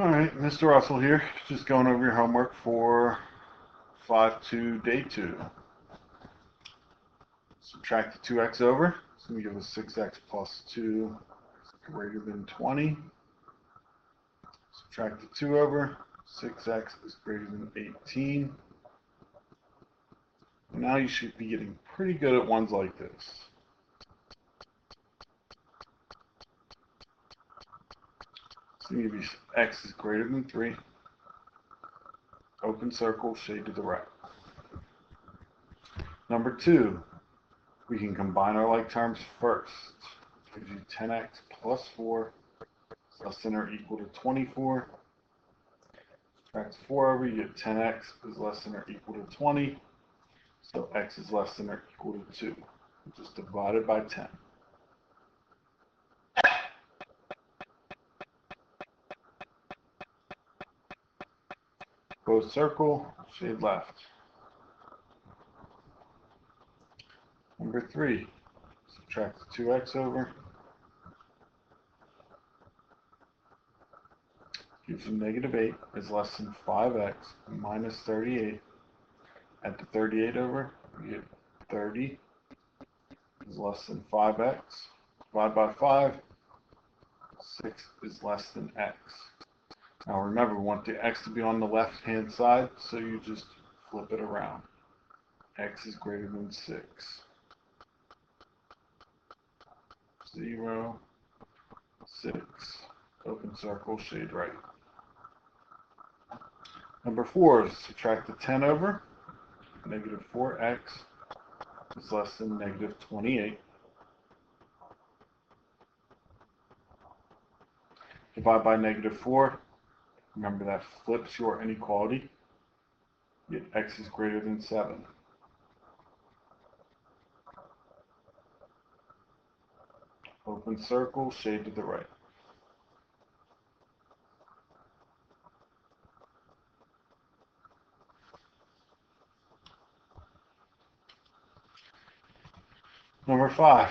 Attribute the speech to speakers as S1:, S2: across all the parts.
S1: Alright, Mr. Russell here, just going over your homework for 5-2 day 2. Subtract the 2x over, it's going to give us 6x plus 2 greater than 20. Subtract the 2 over, 6x is greater than 18. Now you should be getting pretty good at ones like this. So you give you x is greater than 3. Open circle, shade to the right. Number 2, we can combine our like terms first. Gives you 10x plus 4 less than or equal to 24. Subtract 4 over, you get 10x is less than or equal to 20. So x is less than or equal to 2. Just divide it by 10. Close circle, shade left. Number 3, subtract the 2x over. Gives you negative 8 is less than 5x minus 38. Add the 38 over, you get 30 is less than 5x. Divide by 5, 6 is less than x. Now remember, we want the x to be on the left hand side, so you just flip it around. X is greater than 6. 0, 6. Open circle, shade right. Number 4 is subtract the 10 over. Negative 4x is less than negative 28. Divide by negative 4. Remember that flips your inequality. Yet x is greater than 7. Open circle, shade to the right. Number 5.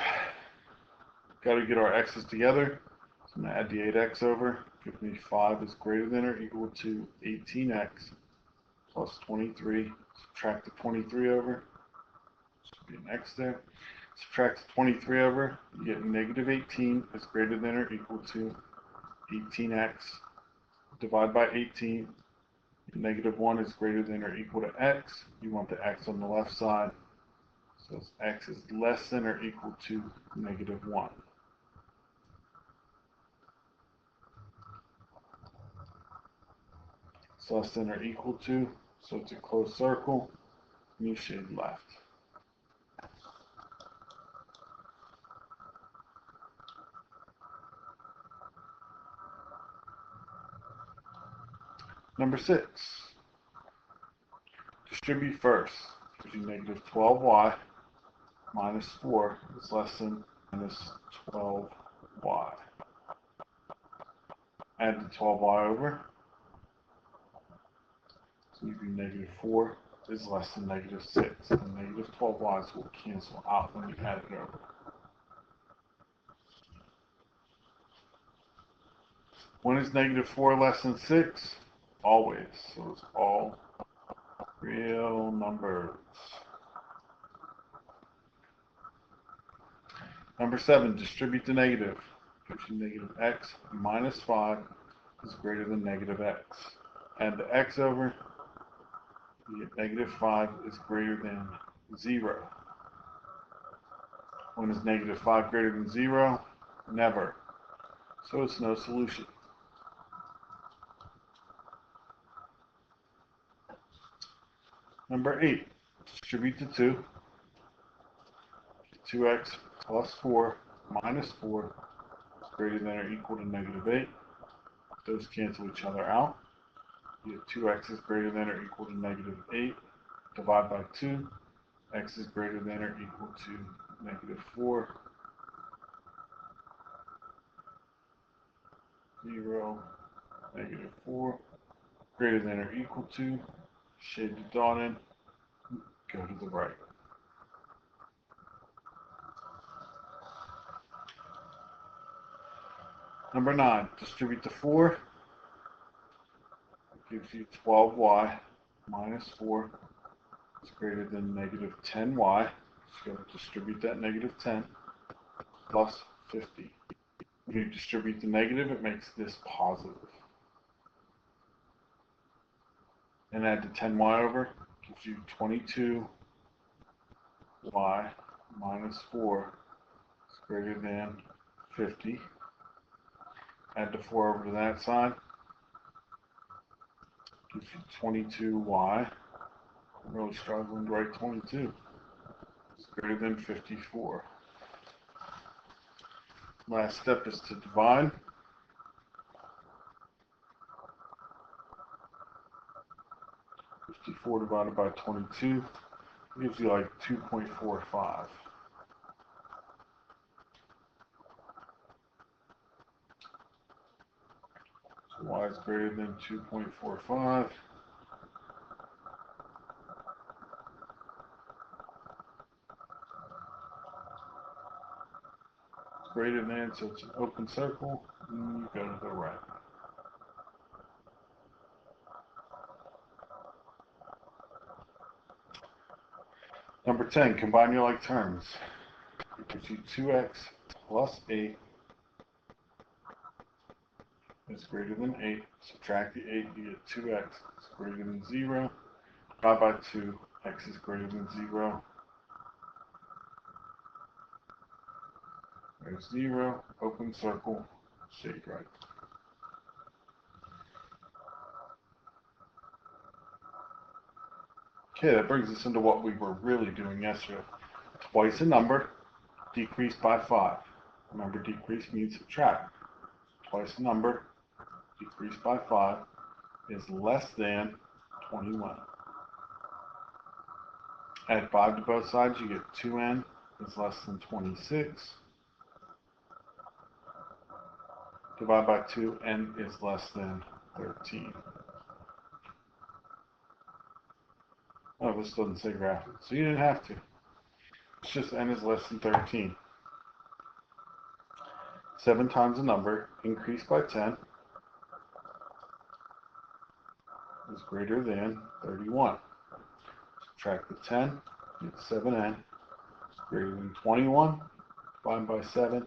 S1: Got to get our x's together. So I'm going to add the 8x over. Give me 5 is greater than or equal to 18x plus 23. Subtract the 23 over. Should be an x there. Subtract the 23 over. You get negative 18 is greater than or equal to 18x. Divide by 18. Negative 1 is greater than or equal to x. You want the x on the left side. So x is less than or equal to negative 1. It's less than or equal to, so it's a closed circle, and you shade left. Number 6. Distribute first. Gives you negative 12y minus 4 is less than minus 12y. Add the 12y over. So you do negative 4 is less than negative 6. And negative 12y's will cancel out when you add it over. When is negative 4 less than 6? Always. So it's all real numbers. Number 7, distribute the negative. Gives you negative x minus 5 is greater than negative x. Add the x over. You get negative 5 is greater than 0. When is negative 5 greater than 0? Never. So it's no solution. Number 8, distribute the 2. 2x plus 4 minus 4 is greater than or equal to negative 8. Those cancel each other out. You get 2x is greater than or equal to negative 8. Divide by 2. X is greater than or equal to negative 4. 0, negative 4. Greater than or equal to. Shade the dot in. Go to the right. Number 9, distribute the 4. gives you 12y minus 4 is greater than negative 10y. So you got to distribute that negative 10 plus 50. When you distribute the negative, it makes this positive. And add the 10y over, gives you 22y minus 4 is greater than 50. Add the 4 over to that side, gives you 22y. I'm really struggling to write 22. It's greater than 54. Last step is to divide. .54 divided by 22 gives you like 2.45. So y is greater than 2.45. Greater than, so it's an open circle, and you go to the right. Number 10, combine your like terms. It gives you 2x plus 8 is greater than 8. Subtract the 8, you get 2x is greater than 0. Divide by 2, x is greater than 0. There's 0, open circle, shade right. Okay, that brings us into what we were really doing yesterday. Twice a number, decreased by 5. Remember, decrease means subtract. Twice a number, decreased by 5, is less than 21. Add 5 to both sides, you get 2n is less than 26. Divide by 2, n is less than 13. Oh, this doesn't say graph it, so you didn't have to. It's just n is less than 13. 7 times a number increased by 10 is greater than 31. Subtract the 10, get 7n is greater than 21. Divide by 7,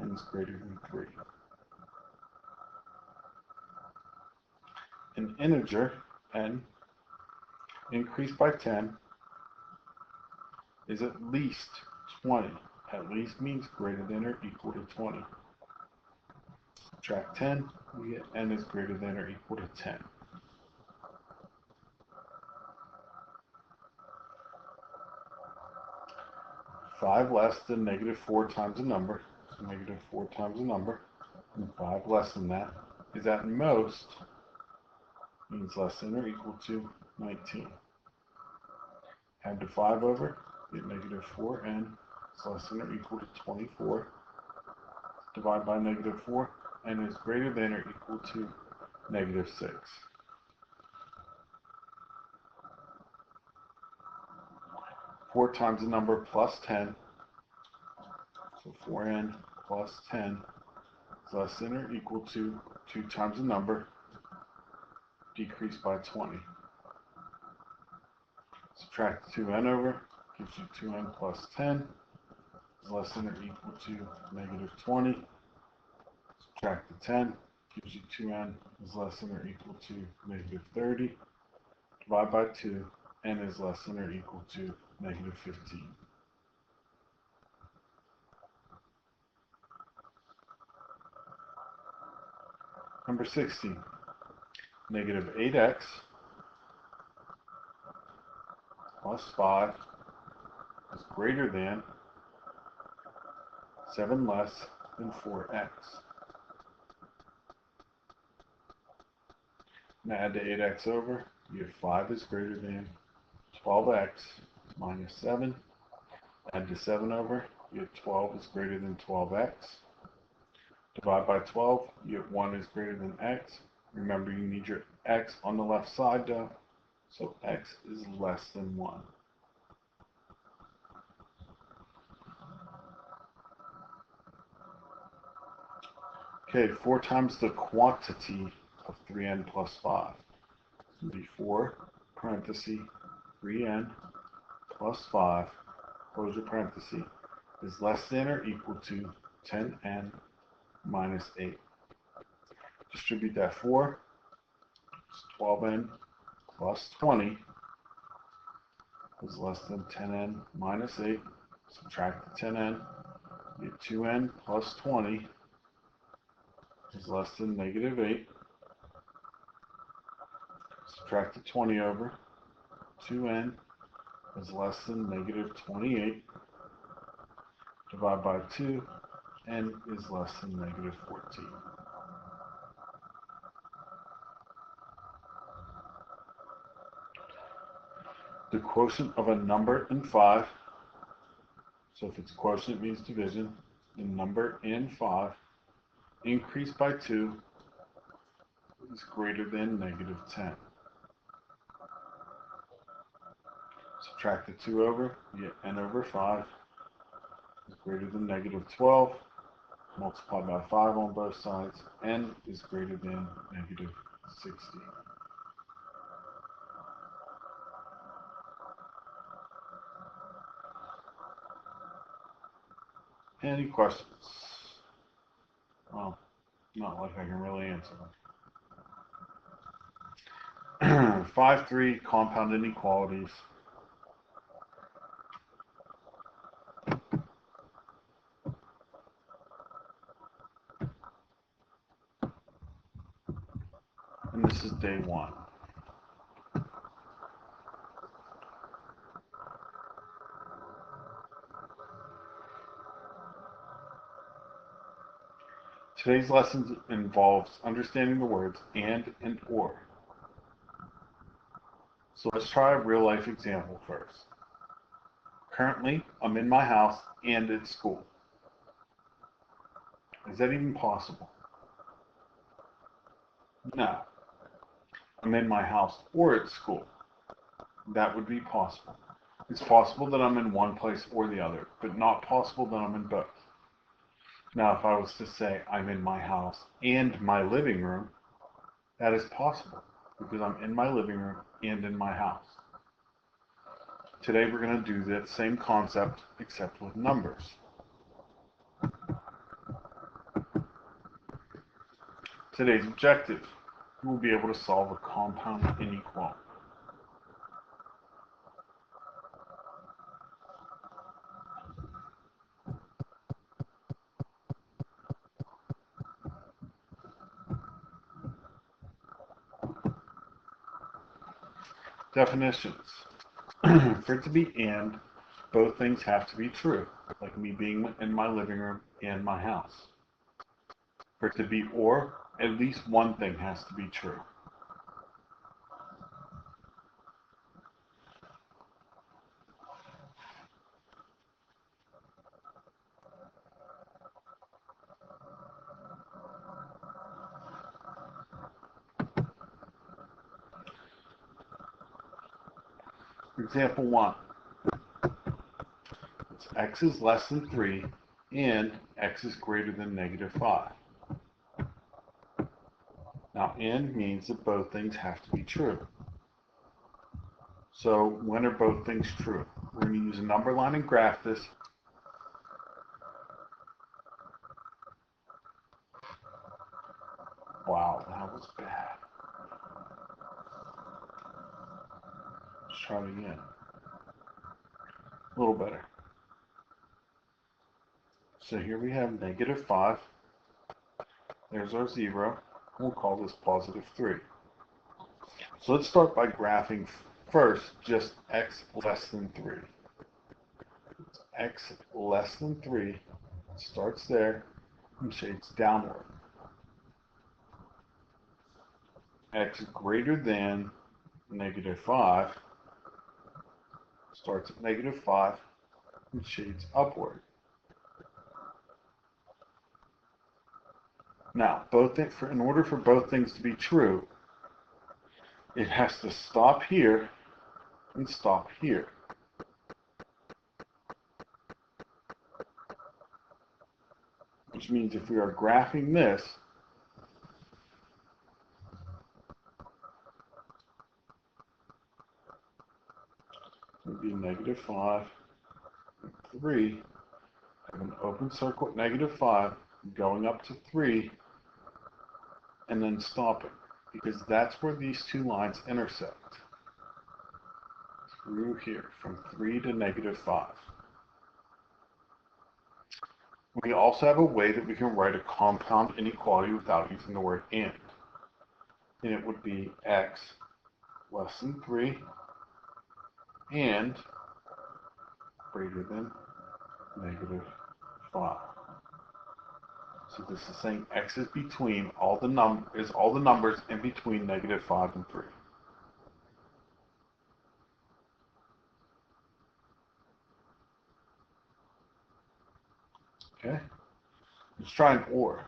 S1: n is greater than 3. An integer, n, increased by 10 is at least 20. At least means greater than or equal to 20. Subtract 10, we get n is greater than or equal to 10. Five less than negative 4 times a number, so negative 4 times a number, and 5 less than that is at most means less than or equal to 19. Add the 5 over, get negative 4n is less than or equal to 24. Divide by negative 4, n is greater than or equal to negative 6. Four times the number plus 10, so 4n plus 10 is less than or equal to 2 times the number decreased by 20. Subtract 2n over, gives you 2n plus 10 is less than or equal to negative 20. Subtract the 10, gives you 2n is less than or equal to negative 30. Divide by 2, n is less than or equal to negative 15. Number 16, negative 8x plus 5 is greater than 7 less than 4x. Now add the 8x over, you get 5 is greater than 12x minus 7. Add the 7 over, you get 12 is greater than 12x. Divide by 12, you get 1 is greater than x. Remember, you need your x on the left side though, so x is less than 1. Okay, 4 times the quantity of 3n plus 5. would be 4 parenthesis 3n plus 5, close your parenthesis, is less than or equal to 10n minus 8. Distribute that 4, it's 12n plus 20 is less than 10n minus 8. Subtract the 10n, get 2n plus 20 is less than negative 8. Subtract the 20 over, 2n is less than negative 28. Divide by 2, n is less than negative 14. The quotient of a number in 5, so if it's quotient it means division, the number in 5 increased by 2 is greater than negative 10. Subtract the 2 over, you get n over 5 is greater than negative 12. Multiply by 5 on both sides. N is greater than negative 60. Any questions? Well, not like I can really answer them. 5-3 compound inequalities. And this is day 1. Today's lesson involves understanding the words and or. So let's try a real life example first. Currently, I'm in my house and at school. Is that even possible? No. I'm in my house or at school. That would be possible. It's possible that I'm in one place or the other, but not possible that I'm in both. Now, if I was to say I'm in my house and my living room, that is possible because I'm in my living room and in my house. Today we're going to do that same concept except with numbers. Today's objective, you will be able to solve a compound inequality. Definitions. For it to be and, both things have to be true, like me being in my living room and my house. For it to be or, at least one thing has to be true. Example 1. It's x is less than 3 and x is greater than negative 5. Now, and means that both things have to be true. So, when are both things true? We're going to use a number line and graph this. Wow, that was bad. Let's try it again. A little better. So here we have negative 5. There's our 0. We'll call this positive 3. So let's start by graphing first just x less than 3. X less than 3 starts there and shades downward. X greater than negative 5 starts at negative 5 and shades upward. Now, in order for both things to be true, it has to stop here and stop here. Which means if we are graphing this, would be negative 5, 3. I have an open circle at negative 5, going up to 3, and then stopping, because that's where these two lines intersect. Through here, from 3 to negative 5. We also have a way that we can write a compound inequality without using the word and. And it would be x less than 3 and greater than negative 5. So this is saying x is between all the numbers in between negative 5 and 3. Okay? Let's try an or.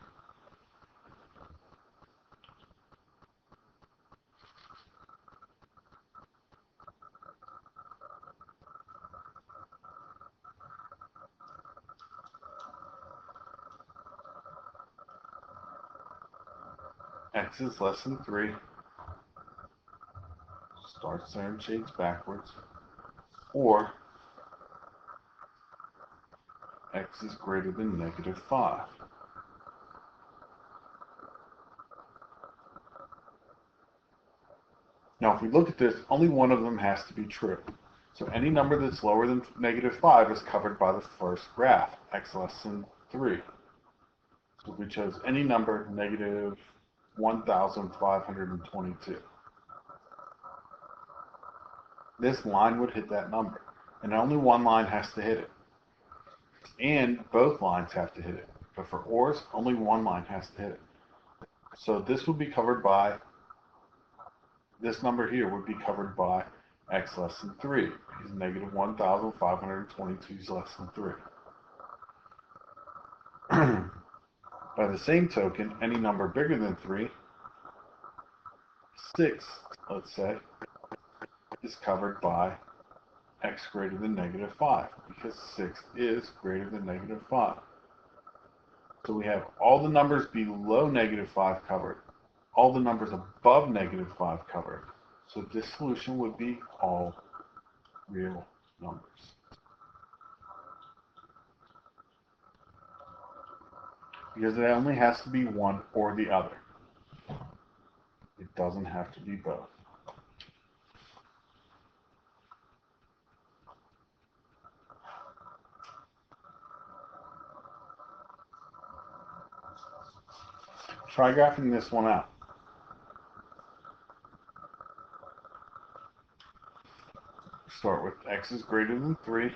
S1: X is less than 3. Starts there and shades backwards. Or x is greater than negative 5. Now, if we look at this, only one of them has to be true. So any number that's lower than negative 5 is covered by the first graph, x less than 3. So if we chose any number, negative 1,522. This line would hit that number, and only one line has to hit it. And both lines have to hit it. But for ORs, only one line has to hit it. So this would be covered by, this number here would be covered by x less than 3, because negative 1,522 is less than 3. By the same token, any number bigger than 3, 6, let's say, is covered by x greater than negative 5, because 6 is greater than negative 5. So we have all the numbers below negative 5 covered, all the numbers above negative 5 covered. So this solution would be all real numbers. Because it only has to be one or the other. It doesn't have to be both. Try graphing this one out. Start with x is greater than 3.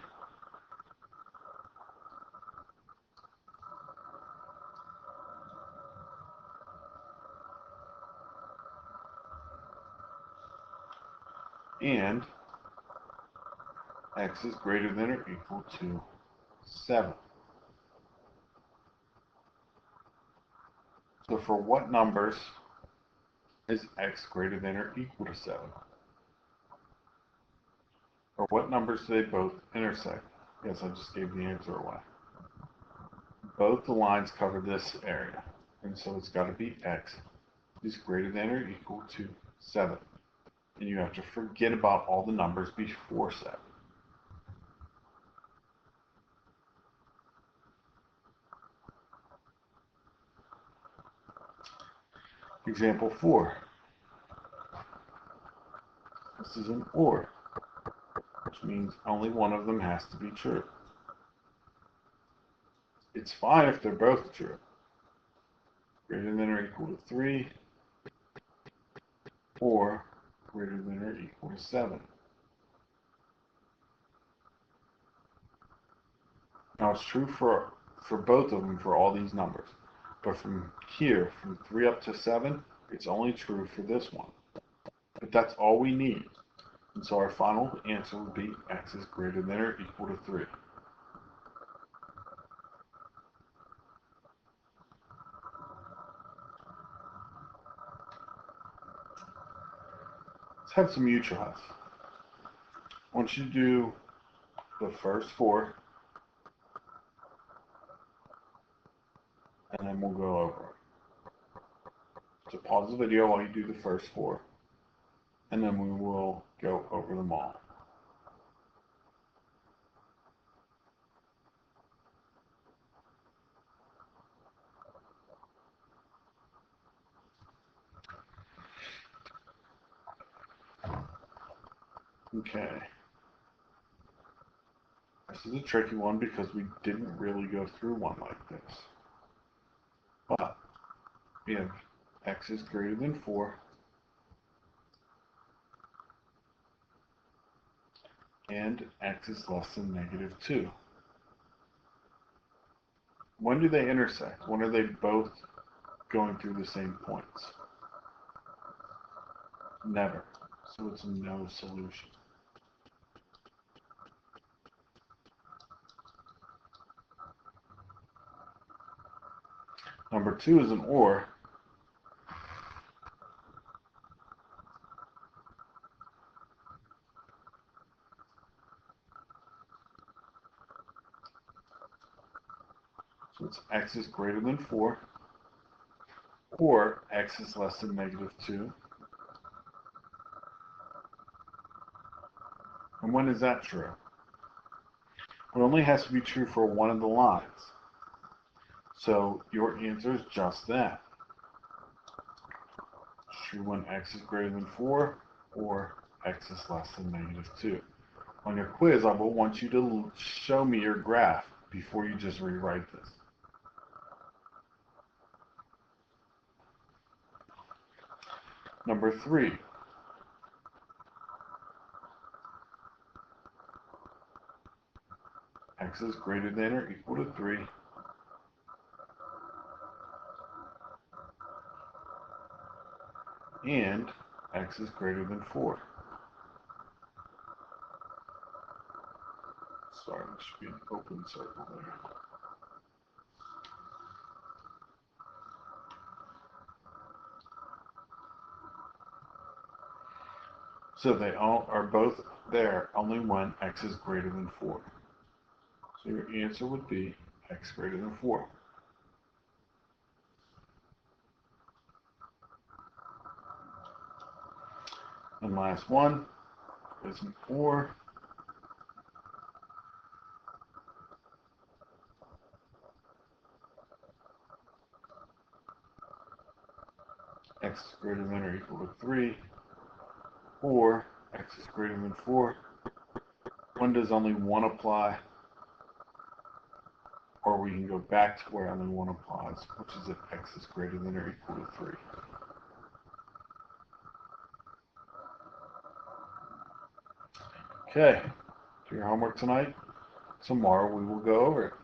S1: And x is greater than or equal to 7. So for what numbers is x greater than or equal to 7? Or what numbers do they both intersect? Yes, I just gave the answer away. Both the lines cover this area, and so it's got to be x is greater than or equal to 7. And you have to forget about all the numbers before 7. Example 4. This is an OR, which means only one of them has to be true. It's fine if they're both true. Greater than or equal to 3, or greater than or equal to 7. Now it's true for both of them for all these numbers. But from here, from 3 up to 7, it's only true for this one. But that's all we need. And so our final answer would be x is greater than or equal to 3. Let's have some mutuals. I want you to do the first 4, and then we'll go over it. So pause the video while you do the first 4, and then we will go over them all. Okay. This is a tricky one because we didn't really go through one like this. But we have x is greater than 4 and x is less than -2. When do they intersect? When are they both going through the same points? Never. So it's no solution. Number 2 is an or. So it's x is greater than 4 or x is less than -2. And when is that true? It only has to be true for one of the lines. So your answer is just that. It's true when x is greater than 4 or x is less than -2. On your quiz, I will want you to show me your graph before you just rewrite this. Number 3. X is greater than or equal to 3. And x is greater than 4. Sorry, there should be an open circle there. So they all are both there only when x is greater than 4. So your answer would be x greater than 4. And last one is an or. X is greater than or equal to 3 or x is greater than 4. When does only one apply? Or we can go back to where only one applies, which is if x is greater than or equal to 3. Okay, do your homework tonight. Tomorrow we will go over it.